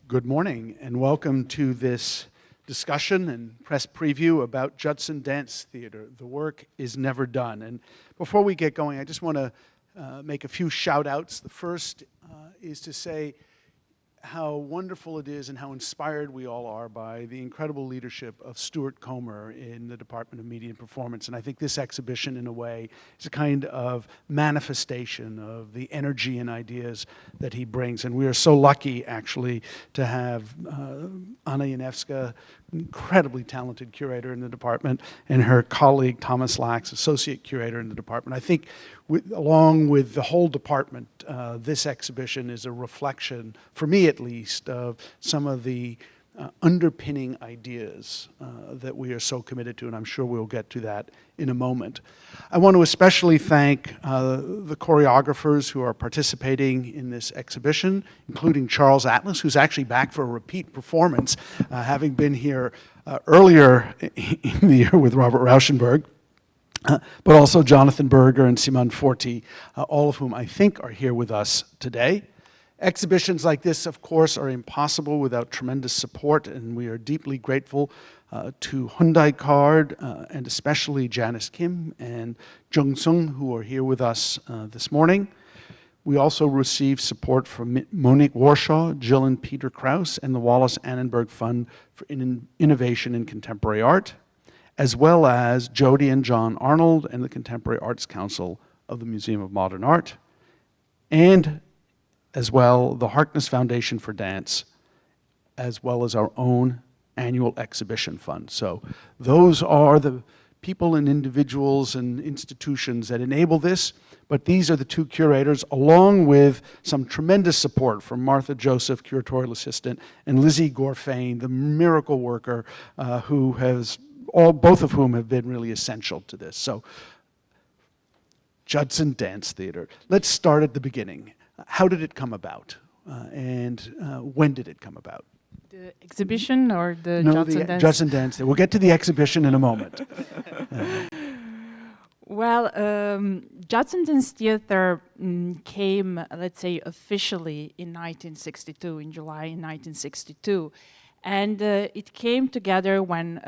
Good morning and welcome to this discussion and press preview about Judson Dance Theater. The work is never done. And before we get going, I just want to make a few shout outs. The first is to say how wonderful it is and how inspired we all are by the incredible leadership of Stuart Comer in the Department of Media and Performance. And I think this exhibition, in a way, is a kind of manifestation of the energy and ideas that he brings. And we are so lucky, actually, to have Anna Janewska, incredibly talented curator in the department, and her colleague Thomas Lax, associate curator in the department. I think along with the whole department, this exhibition is a reflection, for me at least, of some of the underpinning ideas that we are so committed to, and I'm sure we'll get to that in a moment. I want to especially thank the choreographers who are participating in this exhibition, including Charles Atlas, who's actually back for a repeat performance, having been here earlier in the year with Robert Rauschenberg. But also Jonathan Berger and Simone Forti, all of whom I think are here with us today. Exhibitions like this, of course, are impossible without tremendous support, and we are deeply grateful to Hyundai Card, and especially Janice Kim and Jung Sung, who are here with us this morning. We also received support from Monique Warshaw, Jill and Peter Krause, and the Wallace Annenberg Fund for Innovation in Contemporary Art, as well as Jody and John Arnold and the Contemporary Arts Council of the Museum of Modern Art, and as well the Harkness Foundation for Dance, as well as our own annual exhibition fund. So those are the people and individuals and institutions that enable this, but these are the two curators, along with some tremendous support from Martha Joseph, curatorial assistant, and Lizzie Gorfain, the miracle worker, who has both of whom have been really essential to this. So, Judson Dance Theater. Let's start at the beginning. How did it come about? And when did it come about? The exhibition or the Judson Dance? Judson Dance Theater. We'll get to the exhibition in a moment. Well, Judson Dance Theater came, let's say, officially in 1962, in July 1962. And it came together when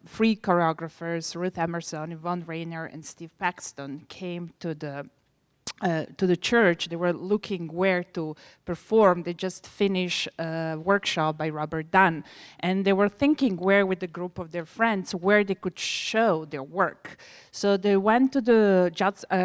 three choreographers, Ruth Emerson, Yvonne Rainer, and Steve Paxton, came to the church. They were looking where to perform. They just finished a workshop by Robert Dunn. And they were thinking where, with a group of their friends, where they could show their work. So they went to the,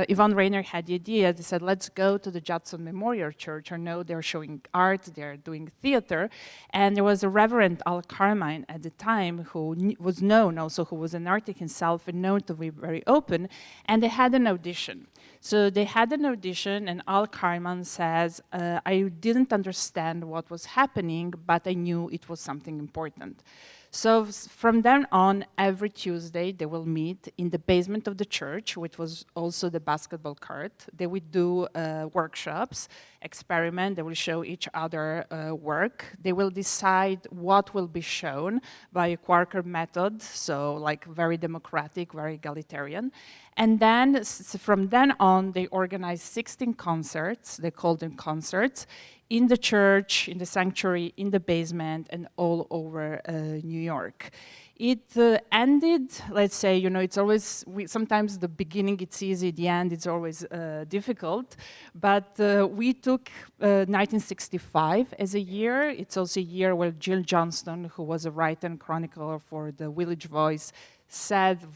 Yvonne Rainer had the idea. They said, let's go to the Judson Memorial Church. I know they're showing art, they're doing theater. And there was a Reverend Al Carmine at the time who was known also, who was an artist himself and known to be very open. And they had an audition. So they had an audition, and Al Carmine says, I didn't understand what was happening, but I knew it was something important. So from then on, every Tuesday, they will meet in the basement of the church, which was also the basketball court. They would do workshops, experiment. They will show each other work. They will decide what will be shown by a Quaker method, so like very democratic, very egalitarian. And then from then on, they organized 16 concerts. They called them concerts in the church, in the sanctuary, in the basement, and all over New York. It ended, let's say, you know, it's always, sometimes the beginning it's easy, the end it's always difficult, but we took 1965 as a year. It's also a year where Jill Johnston, who was a writer and chronicler for the Village Voice,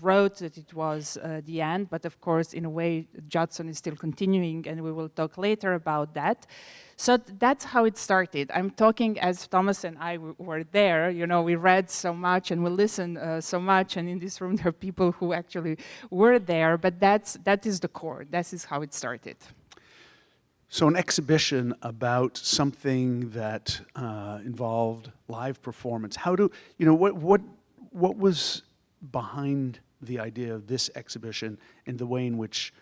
wrote that it was the end, but of course, in a way, Judson is still continuing, and we will talk later about that. So that's how it started. I'm talking as Thomas and I were there. You know, we read so much and we listened so much, and in this room there are people who actually were there, but that is the core. That is how it started. So an exhibition about something that involved live performance. How do, you know, what was behind the idea of this exhibition and the way in which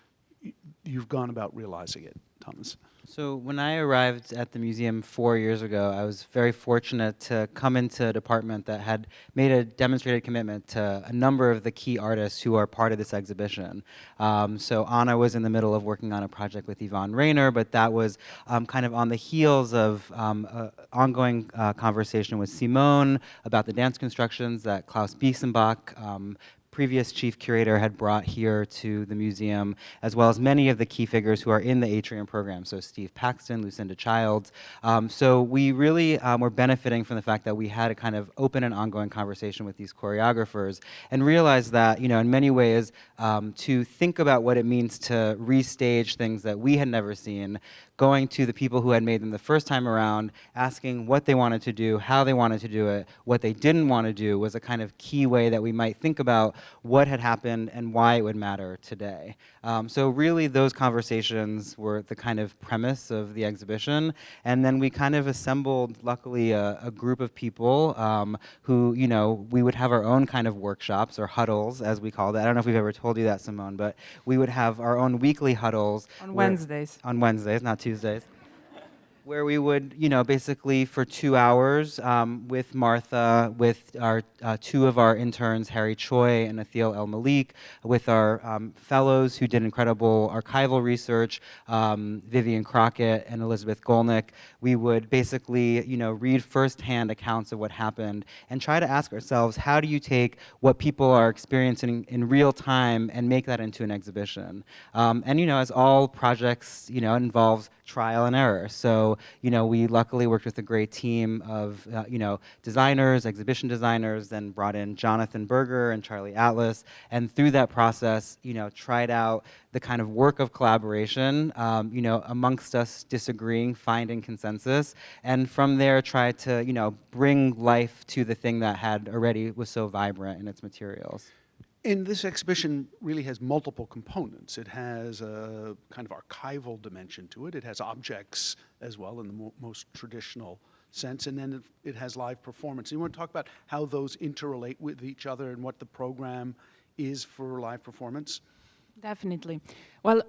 you've gone about realizing it, Thomas? So when I arrived at the museum 4 years ago, I was very fortunate to come into a department that had made a demonstrated commitment to a number of the key artists who are part of this exhibition. So Anna was in the middle of working on a project with Yvonne Rainer, but that was kind of on the heels of ongoing conversation with Simone about the dance constructions that Klaus Biesenbach, previous chief curator, had brought here to the museum, as well as many of the key figures who are in the Atrium program, so Steve Paxton, Lucinda Childs. So we really were benefiting from the fact that we had a kind of open and ongoing conversation with these choreographers, and realized that, in many ways, to think about what it means to restage things that we had never seen, going to the people who had made them the first time around, asking what they wanted to do, how they wanted to do it, what they didn't want to do, was a kind of key way that we might think about what had happened and why it would matter today. So really those conversations were the kind of premise of the exhibition, and then we kind of assembled, luckily, a group of people who, we would have our own kind of workshops, or huddles, as we called it. I don't know if we've ever told you that, Simone, but we would have our own weekly huddles. On Wednesdays. On Wednesdays, not Tuesdays. Where we would, basically for 2 hours with Martha, with our two of our interns, Harry Choi and Athil El Malik, with our fellows who did incredible archival research, Vivian Crockett and Elizabeth Golnick. We would basically, read firsthand accounts of what happened and try to ask ourselves, how do you take what people are experiencing in real time and make that into an exhibition? And, as all projects, involves trial and error. So, we luckily worked with a great team of, designers, exhibition designers, then brought in Jonathan Berger and Charlie Atlas, and through that process, tried out the kind of work of collaboration, amongst us disagreeing, finding consensus, and from there tried to, bring life to the thing that had already was so vibrant in its materials. And this exhibition really has multiple components. It has a kind of archival dimension to it. It has objects as well in the most traditional sense, and then it has live performance. You want to talk about how those interrelate with each other and what the program is for live performance? Definitely. Well,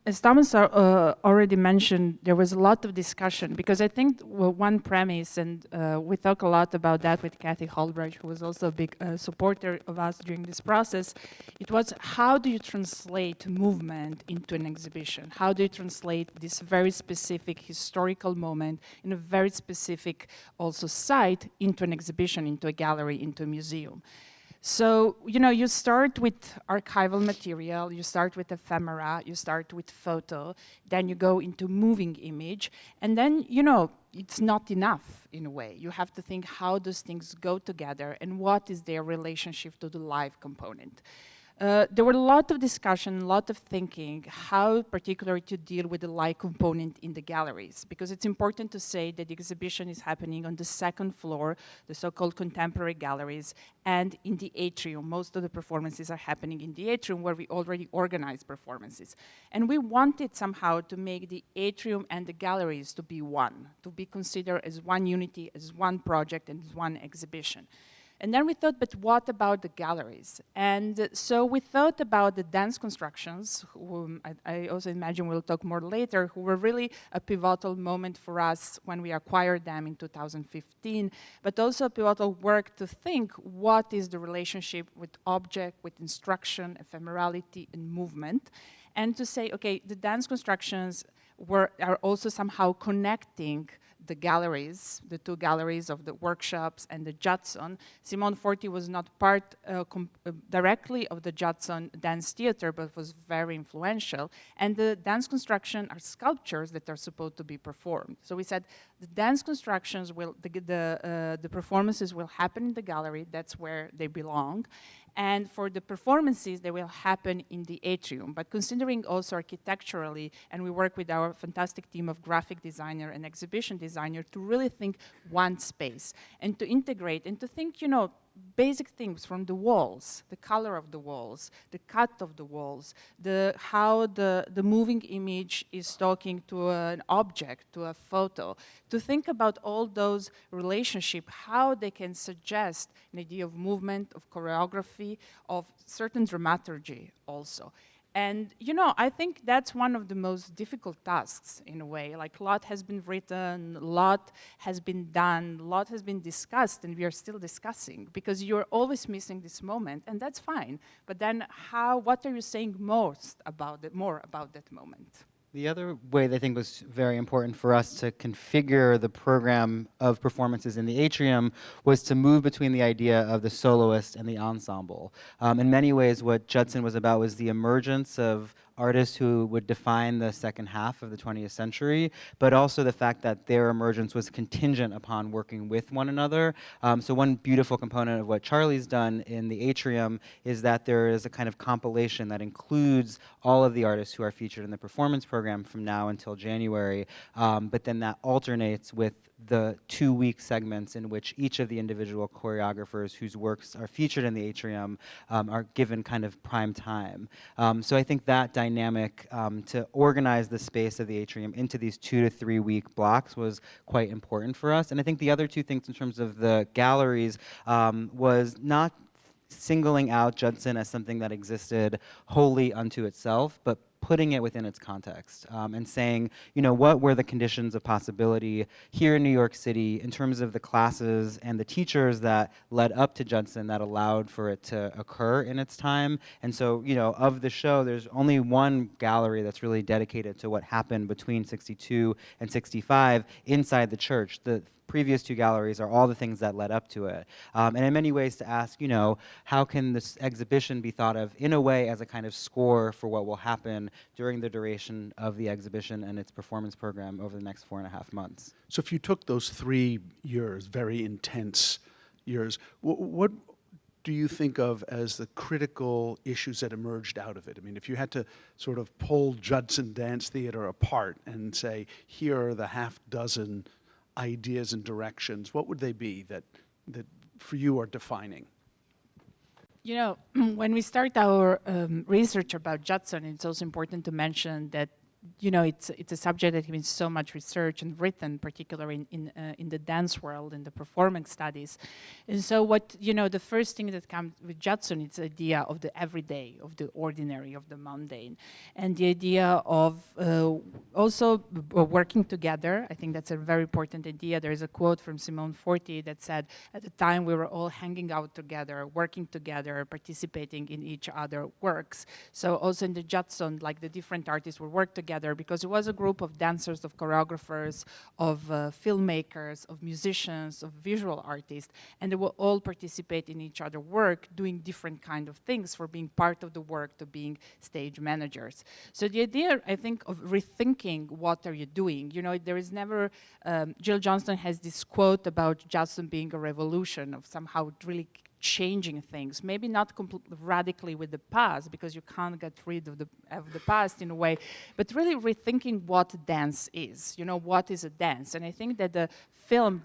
as Thomas already mentioned, there was a lot of discussion, because I think one premise, and we talk a lot about that with Kathy Holbrook, who was also a big supporter of us during this process, it was, how do you translate movement into an exhibition? How do you translate this very specific historical moment in a very specific also site into an exhibition, into a gallery, into a museum? So, you start with archival material, you start with ephemera, you start with photo, then you go into moving image, and then, it's not enough in a way. You have to think, how those things go together and what is their relationship to the live component. There were a lot of discussion, a lot of thinking, how particularly to deal with the live component in the galleries, because it's important to say that the exhibition is happening on the second floor, the so-called contemporary galleries, and in the atrium. Most of the performances are happening in the atrium, where we already organize performances. And we wanted somehow to make the atrium and the galleries to be one, to be considered as one unity, as one project, and as one exhibition. And then we thought, but what about the galleries? And so we thought about the dance constructions, whom I also imagine we'll talk more later, who were really a pivotal moment for us when we acquired them in 2015, but also a pivotal work to think what is the relationship with object, with instruction, ephemerality, and movement, and to say, okay, the dance constructions are also somehow connecting the galleries, the two galleries of the workshops and the Judson. Simone Forti was not part directly of the Judson dance theater, but was very influential. And the dance construction are sculptures that are supposed to be performed. So we said the dance constructions will, the performances will happen in the gallery, that's where they belong. And for the performances, they will happen in the atrium. But considering also architecturally, and we work with our fantastic team of graphic designer and exhibition designer to really think one space and to integrate and to think, basic things from the walls, the color of the walls, the cut of the walls, how the moving image is talking to an object, to a photo, to think about all those relationships, how they can suggest an idea of movement, of choreography, of certain dramaturgy also. And, you know, I think that's one of the most difficult tasks in a way. Like, a lot has been written, a lot has been done, a lot has been discussed, and we are still discussing, because you're always missing this moment, and that's fine. But then what are you saying more about that moment? The other way that I think was very important for us to configure the program of performances in the atrium was to move between the idea of the soloist and the ensemble. In many ways, what Judson was about was the emergence of artists who would define the second half of the 20th century, but also the fact that their emergence was contingent upon working with one another. So one beautiful component of what Charlie's done in the atrium is that there is a kind of compilation that includes all of the artists who are featured in the performance program from now until January, but then that alternates with the 2-week segments in which each of the individual choreographers whose works are featured in the atrium are given kind of prime time. So I think that dynamic to organize the space of the atrium into these 2 to 3 week blocks was quite important for us. And I think the other two things in terms of the galleries was not singling out Judson as something that existed wholly unto itself, but putting it within its context and saying, you know, what were the conditions of possibility here in New York City in terms of the classes and the teachers that led up to Judson that allowed for it to occur in its time. And so, you know, of the show, there's only one gallery that's really dedicated to what happened between 62 and 65 inside the church. The previous two galleries are all the things that led up to it. And in many ways to ask, you know, how can this exhibition be thought of in a way as a kind of score for what will happen during the duration of the exhibition and its performance program over the next 4.5 months. So if you took those 3 years, very intense years, what do you think of as the critical issues that emerged out of it? I mean, if you had to sort of pull Judson Dance Theater apart and say, here are the half dozen ideas and directions, what would they be that for you are defining? You know, when we start our research about Judson, it's also important to mention that, you know, it's a subject that has been so much researched and written, particularly in the dance world, in the performance studies. And so what, you know, the first thing that comes with Judson is the idea of the everyday, of the ordinary, of the mundane. And the idea of also working together. I think that's a very important idea. There's a quote from Simone Forti that said, at the time we were all hanging out together, working together, participating in each other's works. So also in the Judson, like the different artists would work together because it was a group of dancers, of choreographers, of filmmakers, of musicians, of visual artists, and they will all participate in each other's work, doing different kind of things, for being part of the work to being stage managers. So the idea, I think, of rethinking what are you doing. You know, there is never, Jill Johnston has this quote about Judson being a revolution, of somehow really changing things, maybe not radically with the past, because you can't get rid of the past in a way, but really rethinking what dance is. You know, what is a dance? And I think that the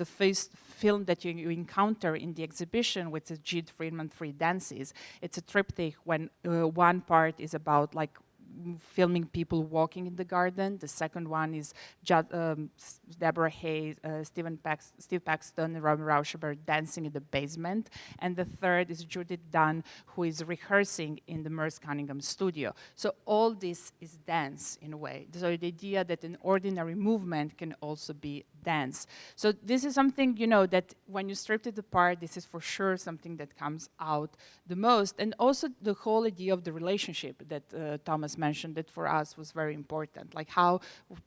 first film that you encounter in the exhibition, which is Judith Friedman 3 Dances, it's a triptych when one part is about like filming people walking in the garden. The second one is Deborah Hay, Steve Paxton, and Rauschenberg dancing in the basement. And the third is Judith Dunn, who is rehearsing in the Merce Cunningham studio. So all this is dance in a way. So the idea that an ordinary movement can also be dance. So this is something, you know, that when you strip it apart, this is for sure something that comes out the most. And also the whole idea of the relationship that Thomas mentioned, that for us was very important. Like how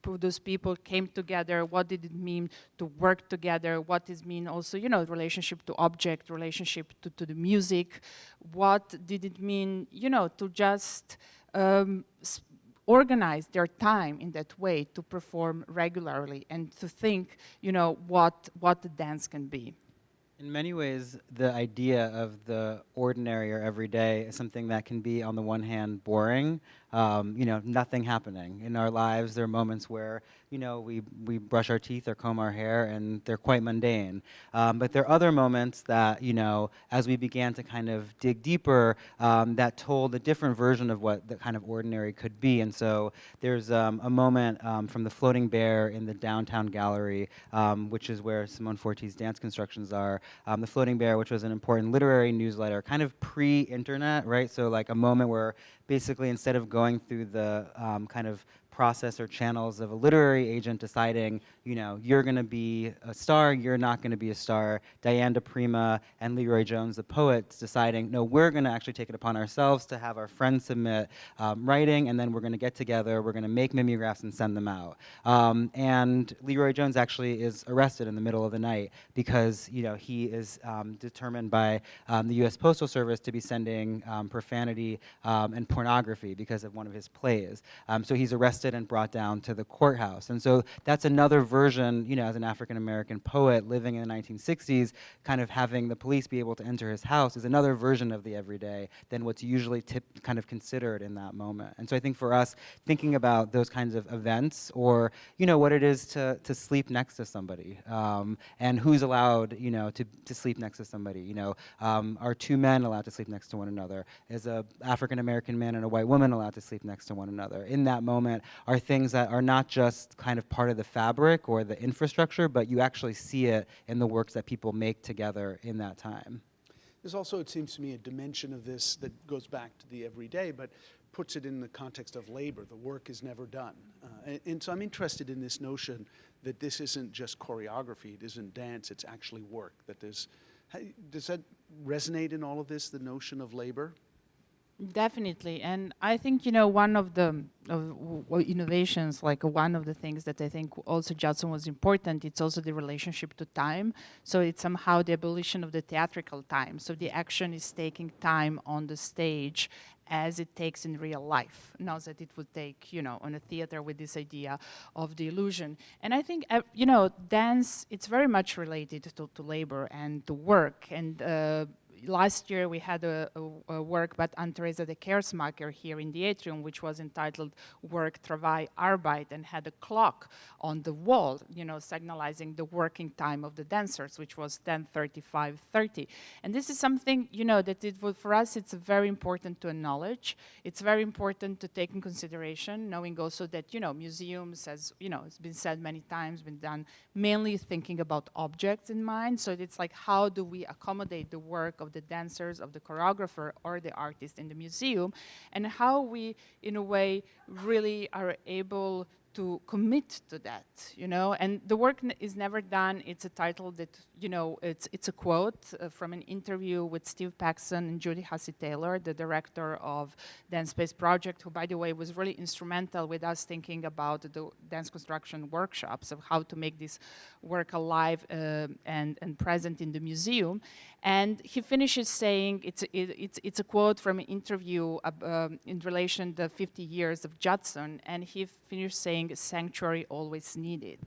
those people came together, what did it mean to work together, what does it mean also, you know, relationship to object, relationship to the music, what did it mean, you know, to just organize their time in that way to perform regularly and to think, you know, what the dance can be. In many ways, the idea of the ordinary or everyday is something that can be, on the one hand, boring. You know, nothing happening in our lives. There are moments where, you know, we brush our teeth or comb our hair, and they're quite mundane. But there are other moments that, you know, as we began to kind of dig deeper, that told a different version of what the kind of ordinary could be. And so there's a moment from the Floating Bear in the downtown gallery, which is where Simone Forti's dance constructions are. The Floating Bear, which was an important literary newsletter, kind of pre-internet, right? So like a moment where basically instead of going going through the kind of process or channels of a literary agent deciding, you're going to be a star, you're not going to be a star. Diane DePrima and Leroy Jones, the poets, deciding, no, we're going to actually take it upon ourselves to have our friends submit writing, and then we're going to get together, we're going to make mimeographs and send them out. And Leroy Jones actually is arrested in the middle of the night because, he is determined by the U.S. Postal Service to be sending profanity and pornography because of one of his plays. So he's arrested and brought down to the courthouse. And so that's another version, as an African-American poet living in the 1960s, kind of having the police be able to enter his house is another version of the everyday than what's usually kind of considered in that moment. And so I think for us, thinking about those kinds of events, or, what it is to sleep next to somebody, and who's allowed, to sleep next to somebody, are two men allowed to sleep next to one another? Is a African-American man and a white woman allowed to sleep next to one another? In that moment are things that are not just kind of part of the fabric or the infrastructure, but you actually see it in the works that people make together in that time. There's also, it seems to me, a dimension of this that goes back to the everyday, but puts it in the context of labor. The work is never done. And so I'm interested in this notion that this isn't just choreography, it isn't dance, it's actually work. Does that resonate in all of this, the notion of labor? Definitely, and I think one of the innovations, like one of the things that I think also Judson was important. It's also the relationship to time. So it's somehow the abolition of the theatrical time. So the action is taking time on the stage as it takes in real life, not that it would take, on a theater with this idea of the illusion. And I think, dance, it's very much related to labor and to work. And last year we had a work by Anne-Theresa de Kersmacher here in the atrium, which was entitled Work, Travail, Arbeit, and had a clock on the wall, signalizing the working time of the dancers, which was 10:35:30. And this is something, that for us, it's very important to acknowledge. It's very important to take in consideration, knowing also that, museums, as, it's been said many times, been done mainly thinking about objects in mind. So it's like, how do we accommodate the work of the dancers, of the choreographer, or the artist in the museum, and how we, in a way, really are able to commit to that, and the work is never done. It's a title that, it's a quote from an interview with Steve Paxton and Judy Hussey-Taylor, the director of Dance Space Project, who, by the way, was really instrumental with us thinking about the dance construction workshops of how to make this work alive and present in the museum. And he finishes saying, it's a quote from an interview in relation to the 50 years of Judson, and he finished saying, sanctuary always needed.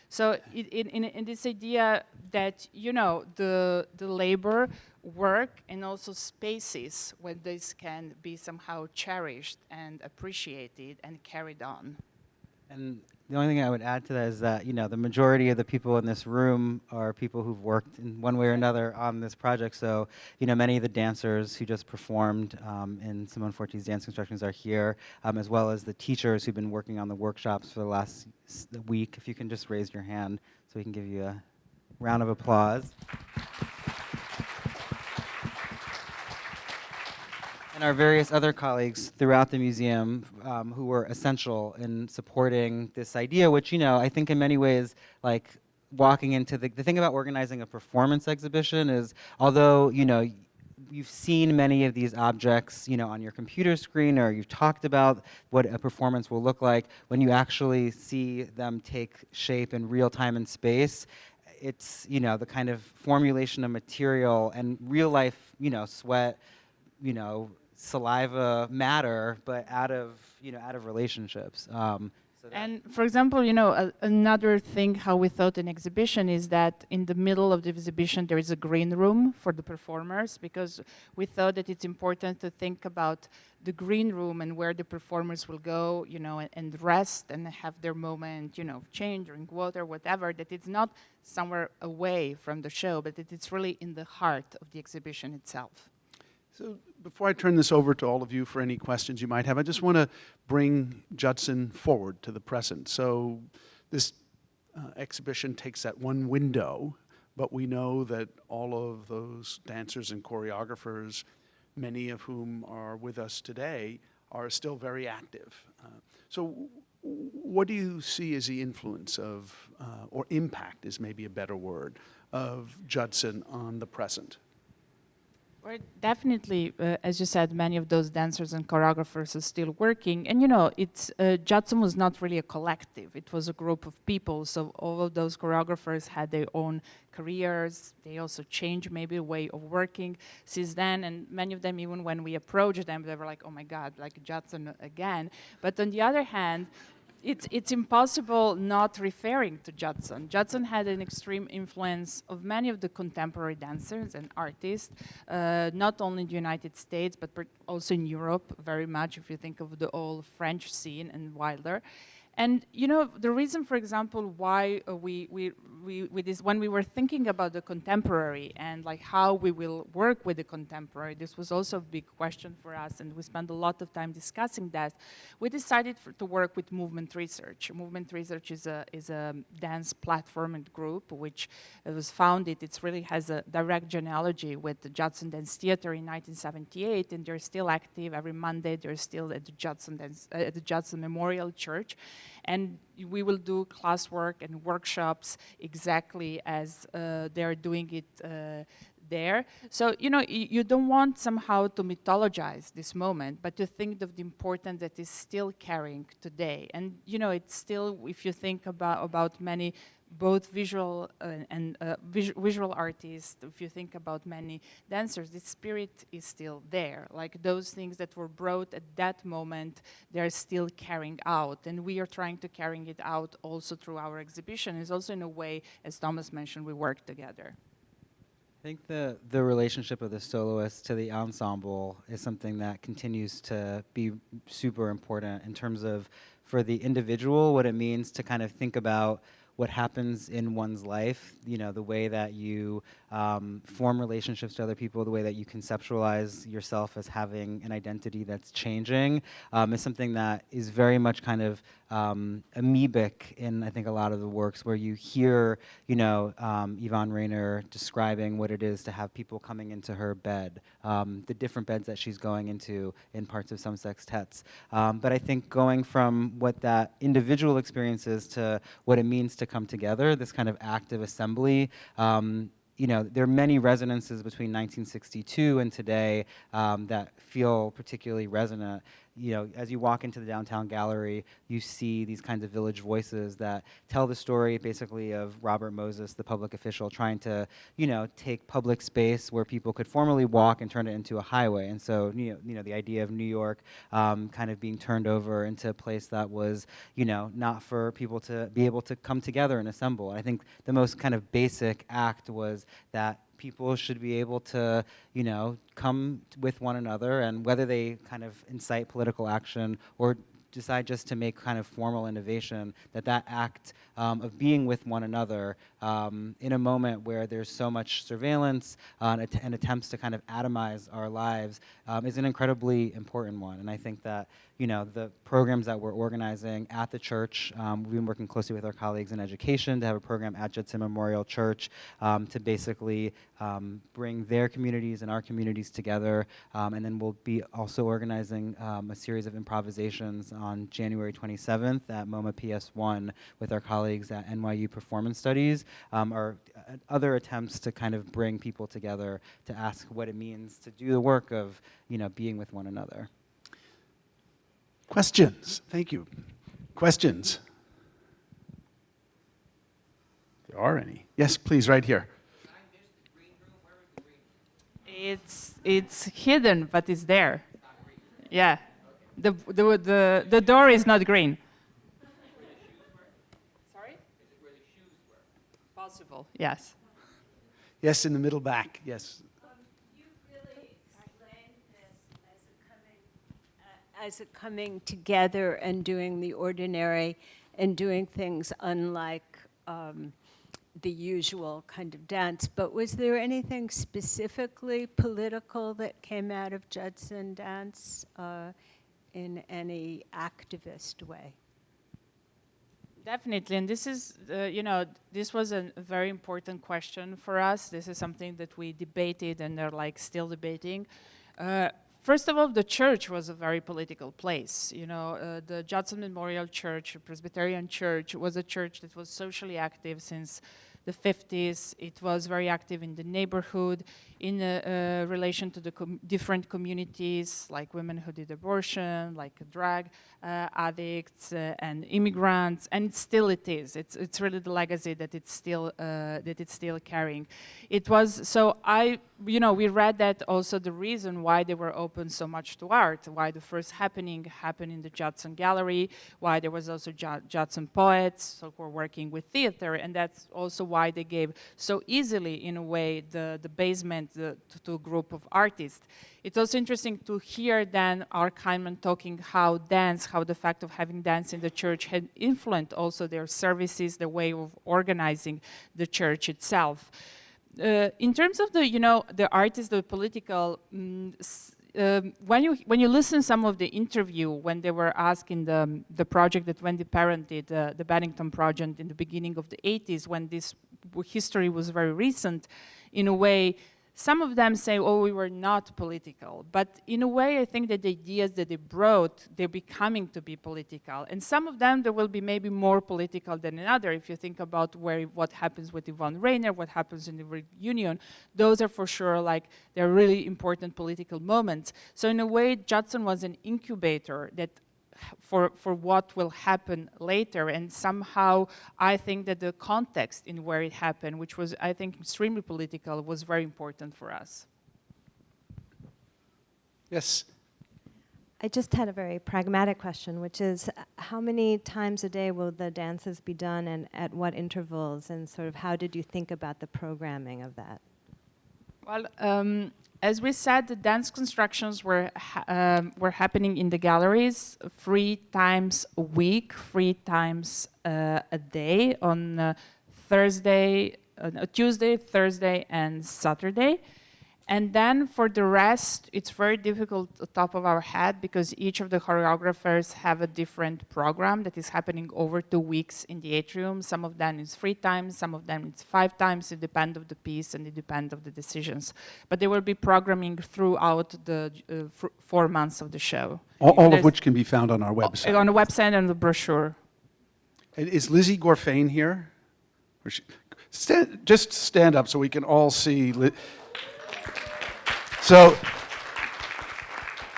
So in this idea that, the labor, work, and also spaces where this can be somehow cherished and appreciated and carried on. And the only thing I would add to that is that, the majority of the people in this room are people who've worked in one way or another on this project. So, many of the dancers who just performed in Simone Forti's dance constructions are here, as well as the teachers who've been working on the workshops for the last week. If you can just raise your hand so we can give you a round of applause. And our various other colleagues throughout the museum who were essential in supporting this idea, which, I think in many ways, like walking into the thing about organizing a performance exhibition is, although, you've seen many of these objects, on your computer screen, or you've talked about what a performance will look like, when you actually see them take shape in real time and space, it's, the kind of formulation of material and real life, sweat, saliva matter, but out of relationships. And for example, another thing how we thought an exhibition is that in the middle of the exhibition there is a green room for the performers, because we thought that it's important to think about the green room and where the performers will go, and rest and have their moment, change, drink water, whatever, that it's not somewhere away from the show, but that it's really in the heart of the exhibition itself. So before I turn this over to all of you for any questions you might have, I just want to bring Judson forward to the present. So this exhibition takes that one window, but we know that all of those dancers and choreographers, many of whom are with us today, are still very active. So what do you see as the influence of, or impact is maybe a better word, of Judson on the present? Well, definitely, as you said, many of those dancers and choreographers are still working. And you know, Judson was not really a collective. It was a group of people. So all of those choreographers had their own careers. They also changed maybe a way of working since then. And many of them, even when we approached them, they were like, oh my God, like Judson again. But on the other hand, it's impossible not referring to Judson. Judson had an extreme influence of many of the contemporary dancers and artists, not only in the United States, but also in Europe very much, if you think of the whole French scene and Wilder. And you know, the reason, for example, why when we were thinking about the contemporary and like how we will work with the contemporary, this was also a big question for us, and we spent a lot of time discussing that. We decided to work with Movement Research. Movement Research is a dance platform and group which was founded. It really has a direct genealogy with the Judson Dance Theater in 1978, and they're still active. Every Monday, they're still at the Judson Memorial Church. And we will do classwork and workshops exactly as they're doing it there. So, you know, you don't want somehow to mythologize this moment, but to think of the importance that is still carrying today. And, you know, it's still, if you think about many both visual and visual artists, if you think about many dancers, the spirit is still there. Like those things that were brought at that moment, they're still carrying out. And we are trying to carry it out also through our exhibition. It's also in a way, as Thomas mentioned, we work together. I think the relationship of the soloist to the ensemble is something that continues to be super important in terms of, for the individual, what it means to kind of think about what happens in one's life, you know, the way that you form relationships to other people, the way that you conceptualize yourself as having an identity that's changing, is something that is very much kind of amoebic in, I think, a lot of the works where you hear, you know, Yvonne Rainer describing what it is to have people coming into her bed, the different beds that she's going into in parts of some sextets. But I think going from what that individual experience is to what it means to come together, this kind of active assembly. You know, there are many resonances between 1962 and today that feel particularly resonant. You know, as you walk into the downtown gallery, you see these kinds of village voices that tell the story basically of Robert Moses, the public official, trying to, you know, take public space where people could formerly walk and turn it into a highway. And so, you know, the idea of New York kind of being turned over into a place that was, you know, not for people to be able to come together and assemble. I think the most kind of basic act was that people should be able to, you know, come with one another, and whether they kind of incite political action or decide just to make kind of formal innovation, that act of being with one another in a moment where there's so much surveillance and attempts to kind of atomize our lives is an incredibly important one. And I think that, you know, the programs that we're organizing at the church, we've been working closely with our colleagues in education to have a program at Judson Memorial Church to basically bring their communities and our communities together. And then we'll be also organizing a series of improvisations on January 27th at MoMA PS1 with our colleagues at NYU Performance Studies, or other attempts to kind of bring people together to ask what it means to do the work of, you know, being with one another. Questions? Thank you. Questions? If there are any. Yes, please, right here. It's hidden, but it's there. Yeah. The door is not green. Sorry? Is it where the shoes were? Possible, yes. Yes, in the middle back, yes. You really explained this as a coming together and doing the ordinary and doing things unlike the usual kind of dance. But was there anything specifically political that came out of Judson Dance in any activist way? Definitely, and this is, you know, this was a very important question for us. This is something that we debated and are like still debating. First of all, the church was a very political place. You know, the Judson Memorial Church, a Presbyterian church, was a church that was socially active since the 50s. It was very active in the neighborhood, in relation to the different communities, like women who did abortion, like drug addicts and immigrants, and still it is. It's really the legacy that it's still carrying. It was so we read that also the reason why they were open so much to art, why the first happening happened in the Judson Gallery, why there was also Judson poets so who were working with theater, and that's also why they gave so easily, in a way, the basement to a group of artists. It's also interesting to hear Dan Arkheimman talking how the fact of having dance in the church had influenced also their services, their way of organizing the church itself. In terms of the artists, the political, when you listen some of the interview when they were asking the project that Wendy Parent did, the Bennington project in the beginning of the 80s, when this history was very recent, in a way, some of them say, oh, we were not political. But in a way, I think that the ideas that they brought, they're becoming to be political. And some of them, they will be maybe more political than another. If you think about what happens with Yvonne Rainer, what happens in the reunion, those are for sure, they're really important political moments. So in a way, Judson was an incubator that for what will happen later, and somehow I think that the context in where it happened, which was, I think, extremely political, was very important for us. Yes. I just had a very pragmatic question, which is how many times a day will the dances be done and at what intervals, and sort of how did you think about the programming of that? Well, as we said, the dance constructions were happening in the galleries 3 times a week, 3 times a day, on Tuesday, Thursday, and Saturday. And then for the rest, it's very difficult on top of our head because each of the choreographers have a different program that is happening over 2 weeks in the atrium. Some of them is 3 times, some of them it's 5 times. It depends on the piece and it depends on the decisions. But they will be programming throughout the 4 months of the show. All of which can be found on our website. On the website and the brochure. And is Lizzie Gorfain here? Just stand up so we can all see. So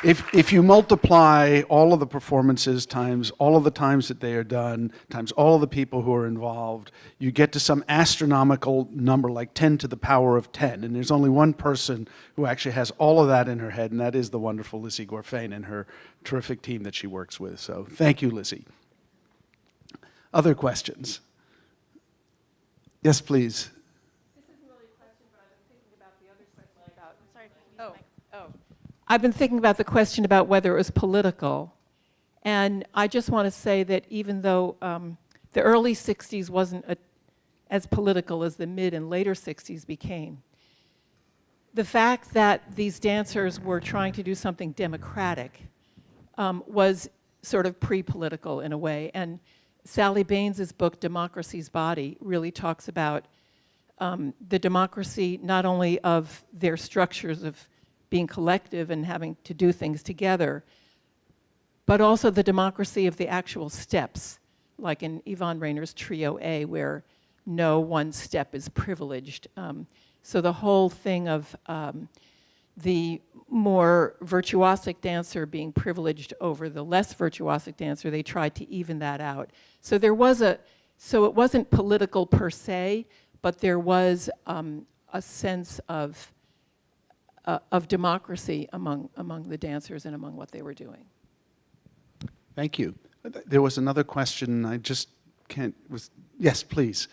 if you multiply all of the performances times all of the times that they are done, times all of the people who are involved, you get to some astronomical number like 10 to the power of 10. And there's only one person who actually has all of that in her head, and that is the wonderful Lizzie Gorfain and her terrific team that she works with. So thank you, Lizzie. Other questions? Yes, please. I've been thinking about the question about whether it was political. And I just want to say that even though the early 60s wasn't as political as the mid and later 60s became, the fact that these dancers were trying to do something democratic was sort of pre-political in a way. And Sally Baines's book, Democracy's Body, really talks about the democracy not only of their structures of being collective and having to do things together, but also the democracy of the actual steps, like in Yvonne Rainer's Trio A, where no one step is privileged. So the whole thing of the more virtuosic dancer being privileged over the less virtuosic dancer, they tried to even that out. So there was so it wasn't political per se, but there was a sense of democracy among the dancers and among what they were doing. Thank you. There was another question. I just can't. Yes, please.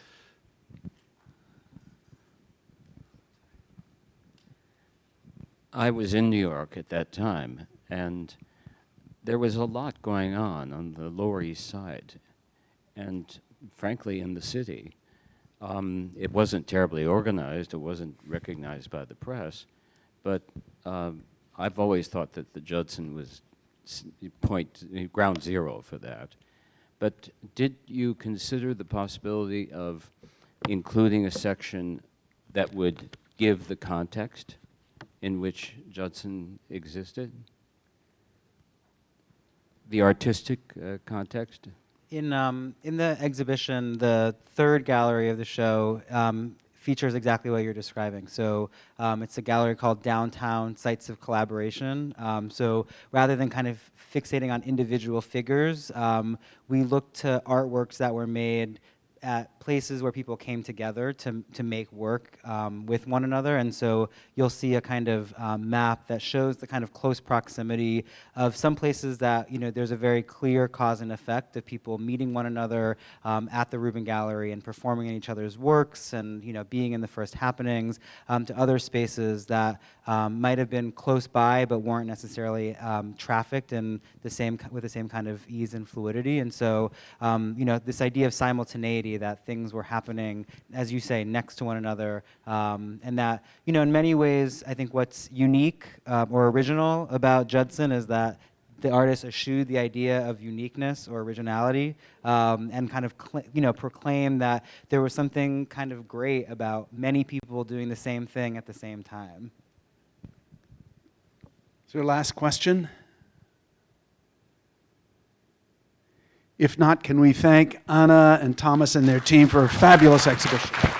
I was in New York at that time, and there was a lot going on the Lower East Side, and frankly, in the city. It wasn't terribly organized. It wasn't recognized by the press. But I've always thought that the Judson was ground zero for that. But did you consider the possibility of including a section that would give the context in which Judson existed? The artistic context? In the exhibition, the third gallery of the show features exactly what you're describing. So it's a gallery called Downtown Sites of Collaboration. So rather than kind of fixating on individual figures, we looked to artworks that were made at places where people came together to make work with one another. And so you'll see a kind of map that shows the kind of close proximity of some places that, you know, there's a very clear cause and effect of people meeting one another at the Rubin Gallery and performing in each other's works and, you know, being in the first happenings, to other spaces that might have been close by but weren't necessarily trafficked in the same with the same kind of ease and fluidity. And so, you know, this idea of simultaneity, that things were happening, as you say, next to one another, and that, you know, in many ways, I think what's unique or original about Judson is that the artist eschewed the idea of uniqueness or originality, and kind of, you know, proclaimed that there was something kind of great about many people doing the same thing at the same time. Is there a last question? If not, can we thank Anna and Thomas and their team for a fabulous exhibition?